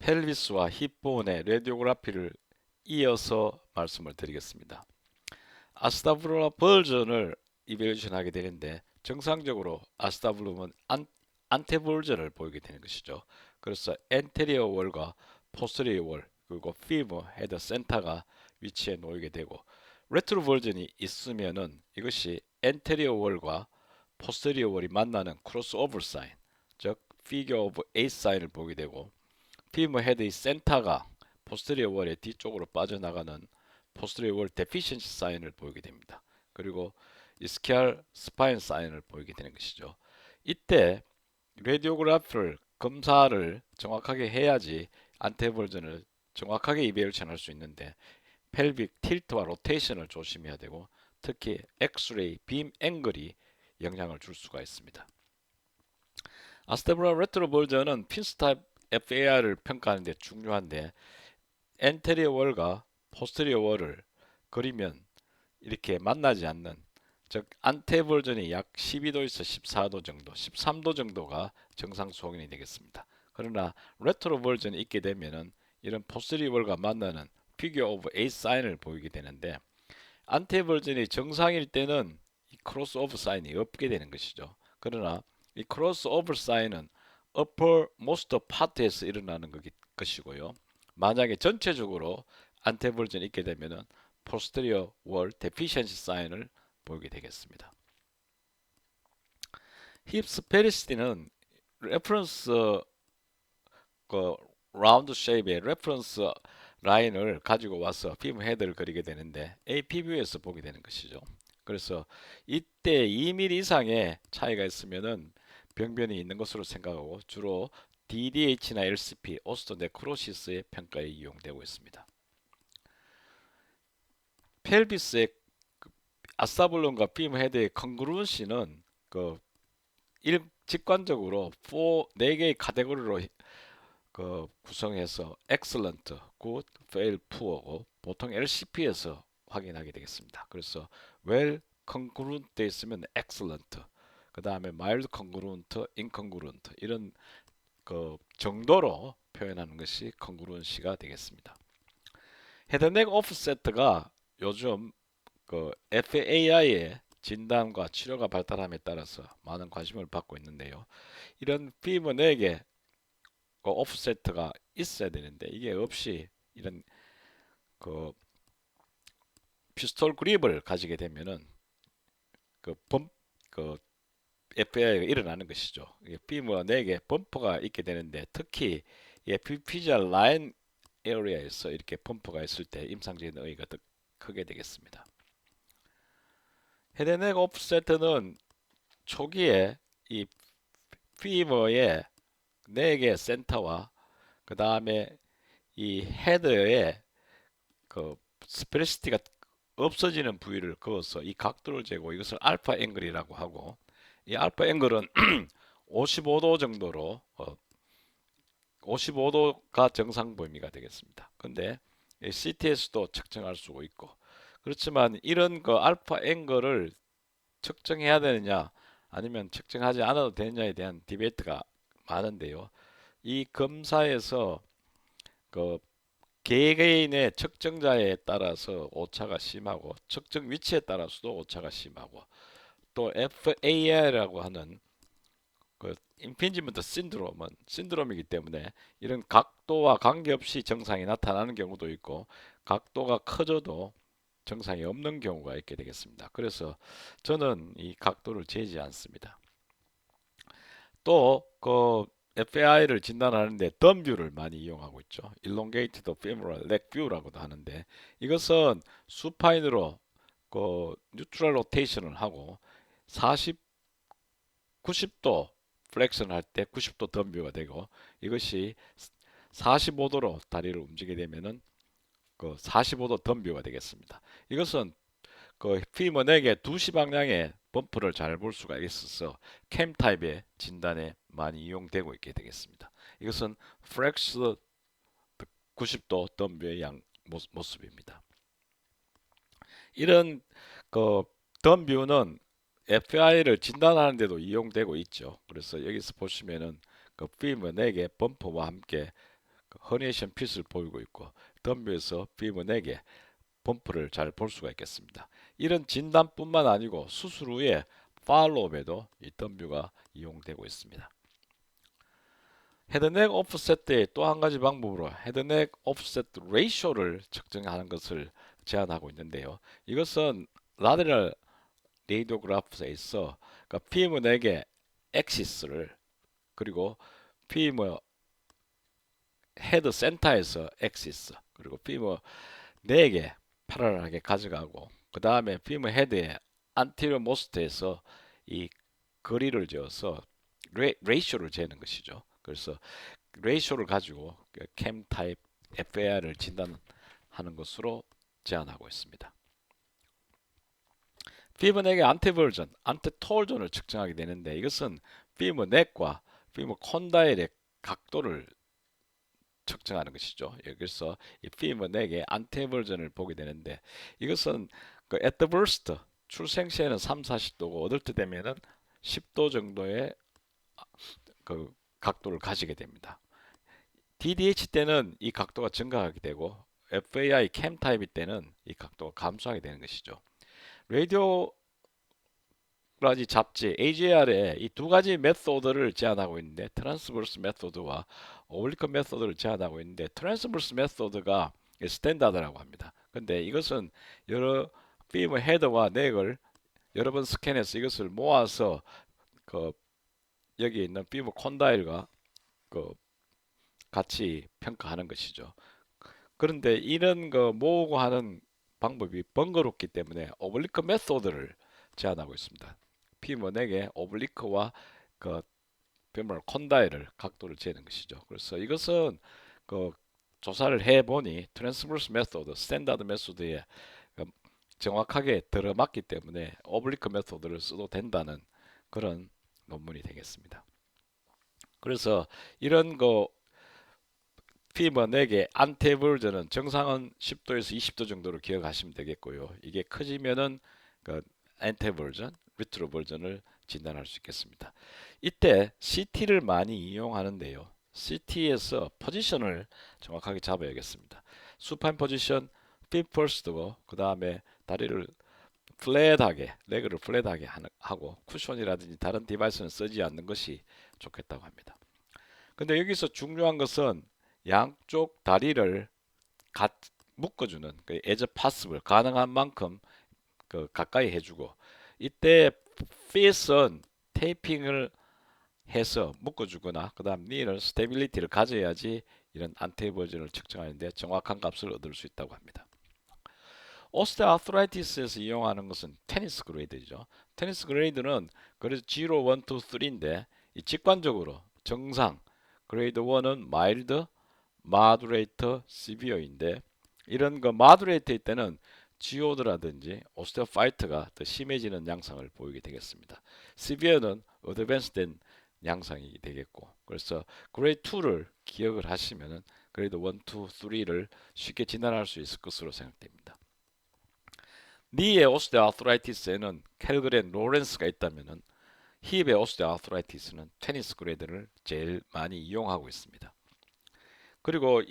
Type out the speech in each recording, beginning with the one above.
펠비스와 힙본의 레디오그라피를 이어서 말씀을 드리겠습니다. 아스타블루마 버전을 이벨루션 하게 되는데 정상적으로 아스타블룸은 안테 버전을 보이게 되는 것이죠. 그래서 엔테리어 월과 포스테리어 월 그리고 피머 헤더 센터가 위치해 놓이게 되고 레트로 버전이 있으면은 이것이 엔테리어 월과 포스테리어 월이 만나는 크로스오버 사인 즉 피겨 오브 에이 사인을 보게 되고 피머 헤드의 센터가 포스테리어 월의 뒤쪽으로 빠져나가는 포스테리어 월 데피션시 사인을 보이게 됩니다. 그리고 이스키알 스파인 사인을 보이게 되는 것이죠. 이때 레디오그래프를 검사를 정확하게 해야지 안테버전을 정확하게 이베일션 할 수 있는데 펠빅 틸트와 로테이션을 조심해야 되고 특히 엑스레이 빔 앵글이 영향을 줄 수가 있습니다. 아스테브라 레트로 버전은 핀스타입 FAR을 평가하는 데 중요한데 엔테리어 월과 포스테리어 월을 그리면 이렇게 만나지 않는 즉 안테 버전이 약 12도에서 14도 정도, 13도 정도가 정상 수온이 되겠습니다. 그러나 레트로 버전이 있게 되면은 이런 포스테리어 월과 만나는 피겨 오브 에이 사인을 보이게 되는데 안테 버전이 정상일 때는 이 크로스 오버 사인이 없게 되는 것이죠. 그러나 이 크로스 오버 사인은 upper most part에서 일어나는 것이고요. 만약에 전체적으로 안테 버전이 있게 되면은 posterior wall deficiency 사인을 보이게 되겠습니다. 힙스 페리시티는 레퍼런스 그 라운드 쉐입의 레퍼런스 라인을 가지고 와서 빔 헤드를 그리게 되는데 AP뷰에서 보게 되는 것이죠. 그래서 이때 2mm 이상의 차이가 있으면은 병변이 있는 것으로 생각하고 주로 DDH나 LCP, 오스토네크로시스의 평가에 이용되고 있습니다. 펠비스의 아스타블론과 빔 헤드의 컨그루언시는 직관적으로 4개의 카테고리로 구성해서 excellent, good, fail, poor고 보통 LCP에서 확인하게 되겠습니다. 그래서 well congruent 돼 있으면 excellent, 그 다음에 mild congruent, incongruent 이런 정도로 표현하는 것이 congruency가 되겠습니다. 헤드넥 오프셋가 요즘 FAI의 진단과 치료가 발달함에 따라서 많은 관심을 받고 있는데요. 이런 피부 4개 오프셋가 있어야 되는데 이게 없이 이런 그 피스톨 그립을 가지게 되면은 그 범, 그 FAI가 일어나는 것이죠. 피부가 4개 범퍼가 있게 되는데 특히 에피피지얼 라인 에리어에서 이렇게 범퍼가 있을 때 임상적인 의의가 더 크게 되겠습니다. 헤드넥 오프셋는 초기에 이 피머의 4개 센터와 그 다음에 이 헤드의 스페리시티가 없어지는 부위를 그어서 이 각도를 재고 이것을 알파 앵글이라고 하고 이 알파 앵글은 55도 정도로 55도가 정상 범위가 되겠습니다. 근데 CTS도 측정할 수 있고 그렇지만 이런 알파 앵글을 측정해야 되느냐 아니면 측정하지 않아도 되느냐에 대한 디베이트가 많은데요. 이 검사에서 그 개개인의 측정자에 따라서 오차가 심하고 측정 위치에 따라서도 오차가 심하고 또 FAR이라고 하는 임핀지먼트 신드롬이기 때문에 이런 각도와 관계없이 정상이 나타나는 경우도 있고 각도가 커져도 정상이 없는 경우가 있게 되겠습니다. 그래서 저는 이 각도를 재지 않습니다. 또 FAI를 진단하는데 덤뷰를 많이 이용하고 있죠. Elongated Femoral Leg View라고도 하는데 이것은 수파인으로 뉴트럴 로테이션을 하고 40, 90도 플렉션 할 때 90도 덤뷰가 되고 이것이 45도로 다리를 움직이게 되면은 45도 덤뷰가 되겠습니다. 이것은 피먼에게 2시 방향의 범프를 잘 볼 수가 있어서 캠 타입의 진단에 많이 이용되고 있게 되겠습니다. 이것은 플렉스 90도 덤뷰의 모습입니다. 이런 덤뷰는 FI를 진단하는 데도 이용되고 있죠. 그래서 여기서 보시면은 피먼에게 범퍼와 함께 허니에이션 핏을 보이고 있고 덤뷰에서 피부 4개 범프를 잘 볼 수가 있겠습니다. 이런 진단뿐만 아니고 수술 후에 팔로우업에도 이 덤뷰가 이용되고 있습니다. 헤드넥 오프셋의 또 한 가지 방법으로 헤드넥 오프셋 레이쇼를 측정하는 것을 제안하고 있는데요. 이것은 라테럴 레이디오그래프에서 그러니까 피부 4개 엑시스를 그리고 피부 헤드 센터에서 엑시스 그리고 피부 4개 패러럴하게 가져가고 그 다음에 피부 헤드의 안티리어 모스트에서 이 거리를 재어서 레이쇼를 재는 것이죠. 그래서 레이쇼를 가지고 캠 타입 FAR을 진단하는 것으로 제안하고 있습니다. 피부넥의 안테버전, 안테톨전을 측정하게 되는데 이것은 피부 넥과 피부 콘다일의 각도를 측정하는 것이죠. 그래서 이 피부 넥의 안테버전을 보게 되는데 이것은 그 at the burst 출생 시에는 3, 40도고 얻을 때 되면은 10도 정도의 그 각도를 가지게 됩니다. DDH 때는 이 각도가 증가하게 되고 FAI 캠 타입일 때는 이 각도가 감소하게 되는 것이죠. 라디오 라지 잡지 AJR에 이 두 가지 메소드를 제안하고 있는데 트랜스버스 메소드와 오블리크 메소드를 제안하고 있는데 트랜스버스 메소드가 스탠다드라고 합니다. 근데 이것은 여러 피부 헤드와 넥을 여러 번 스캔해서 이것을 모아서 그 여기 있는 피부 콘다일과 그 같이 평가하는 것이죠. 그런데 이런 거 모으고 하는 방법이 번거롭기 때문에 오블리크 메소드를 제안하고 있습니다. 피문에게 오블리크와 그 페모럴 콘다일을 각도를 재는 것이죠. 그래서 이것은 그 조사를 해보니 트랜스버스 메소드, 스탠다드 메소드에 정확하게 들어맞기 때문에 오블리크 메소드를 써도 된다는 그런 논문이 되겠습니다. 그래서 이런 거 피버 4개 안테 버전은 정상은 10도에서 20도 정도로 기억하시면 되겠고요. 이게 커지면은 그 안테 버전, 리트로 버전을 진단할 수 있겠습니다. 이때 CT를 많이 이용하는데요. CT에서 포지션을 정확하게 잡아야겠습니다. 수파인 포지션, 핏 퍼스트고 그 다음에 다리를 플랫하게, 레그를 플랫하게 하고 쿠션이라든지 다른 디바이스는 쓰지 않는 것이 좋겠다고 합니다. 근데 여기서 중요한 것은 양쪽 다리를 묶어주는 그 as possible 가능한 만큼 그 가까이 해주고 이때 fit은 테이핑을 해서 묶어주거나 그 다음 knee는 스테빌리티를 가져야지 이런 안테버전을 측정하는데 정확한 값을 얻을 수 있다고 합니다. 오스테오아트라이티스에서 이용하는 것은 테니스 그레이드죠. 테니스 그레이드는 그래서 0, 1, 2, 3인데 이 직관적으로 정상 그레이드 1은 마일드, 마두레이터, 시비어인데 이런 거 마두레이터일 때는 지오드라든지 오스테오파이트가 더 심해지는 양상을 보이게 되겠습니다. 시비어는 어드밴스된 양상이 되겠고 그래서 그레이드 2를 기억을 하시면은 그레이드 1, 2, 3를 쉽게 진단할 수 있을 것으로 생각됩니다. 니의 오스테오아트라이티스에는 캘그렌 로렌스가 있다면은 힙의 오스테오아트라이티스는 테니스 그레이드를 제일 많이 이용하고 있습니다. 그리고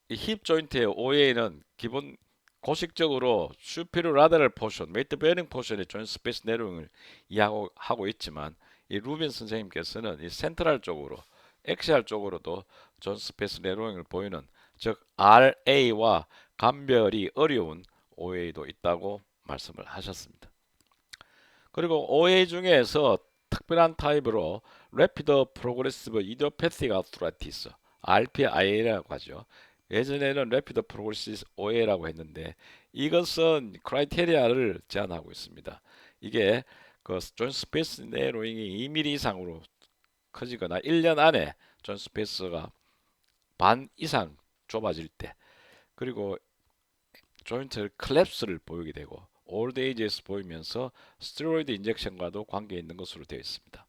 힙 조인트의 OA는 기본 고식적으로 슈피리어 라테럴 포션, 웨이트 베어링 포션의 조인트 스페이스 내려용을 이해하고 있지만 이 루빈 선생님께서는 이 센트럴 쪽으로 엑시알 쪽으로도 조인트 스페이스 내려용을 보이는 즉 RA와 감별이 어려운 OA도 있다고 말씀을 하셨습니다. 그리고 OA 중에서 특별한 타입으로 Rapid Progressive Idiopathic Arthritis RPIA라고 하죠. 예전에는 Rapid Progressive OA라고 했는데 이것은 크라이테리아를 제한하고 있습니다. 이게 그 존 스페이스 내로잉이 2mm 이상으로 커지거나 1년 안에 존 스페이스가 반 이상 좁아질 때 그리고 조인트 클랩스를 보이게 되고 올드 에이지에서 보이면서 스테로이드 인젝션과도 관계 있는 것으로 되어 있습니다.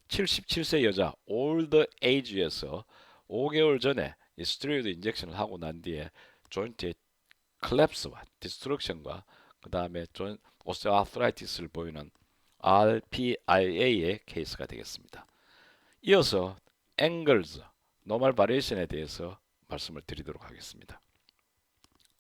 77세 여자 올드 에이지에서 5개월 전에 이 스테로이드 인젝션을 하고 난 뒤에 조인트의 클랩스와 디스트럭션과 그 다음에 오스테오아트라이티스를 보이는 RPIA의 케이스가 되겠습니다. 이어서 앵글즈, 노멀 바리에이션에 대해서 말씀을 드리도록 하겠습니다.